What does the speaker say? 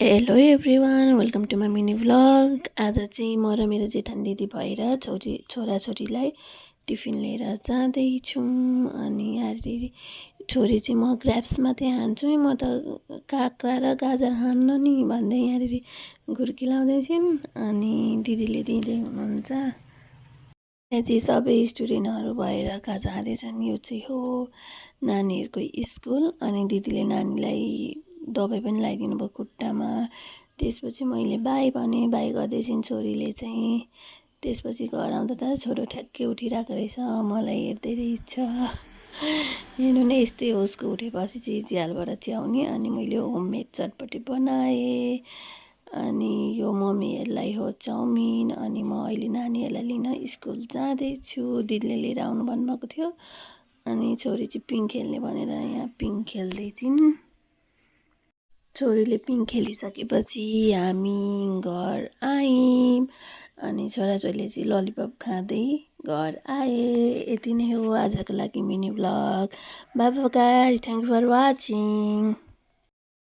Hello everyone, welcome to my mini vlog. आज चाहिँ म र मेरो जेठान दिदी भएर छोराछोरीलाई टिफिन लिएर जाँदैछौँ। अनि यहाँनिर छोरी चाहिँ म ग्राप्स मात्रै हान्छु, म त काँक्रा र गाजर हान्न नि भन्दै यहाँनिर गुर्की लाउँदैछिन्। अनि दिदीले दिँदै हुनुहुन्छ। यहाँ चाहिँ सबै स्टुडेन्टहरू भएर खाजा खाँदैछन्। यो चाहिँ हो नानीहरूको स्कुल। अनि दिदीले नानीलाई दबाई पनि लगाइदिनु भयो खुट्टामा। त्यसपछि मैले बाई भने, बाई गर्दैछिन् छोरीले चाहिँ। त्यसपछि घर आउँदा त छोरो ठ्याक्कै उठिरहेको रहेछ, मलाई हेर्दै रहेछ। हेर्नु नै यस्तै हो, उसको उठेपछि चाहिँ झ्यालबाट च्याउने। अनि मैले होममेड चटपटी बनाएँ। अनि यो मम्मीहरूलाई हो चाउमिन। अनि म अहिले नानीहरूलाई लिन स्कुल जाँदैछु। दिदीले लिएर आउनु भन्नुभएको थियो। अनि छोरी चाहिँ पिङ खेल्ने भनेर यहाँ पिङ खेल्दैछिन्। छोरीले पिङ खेलिसकेपछि हामी घर आयौँ। अनि छोराछोरीले चाहिँ ललिपप खाँदै घर आए। यति नै हो आजको लागि mini vlog. Bye bye guys, thank you for watching.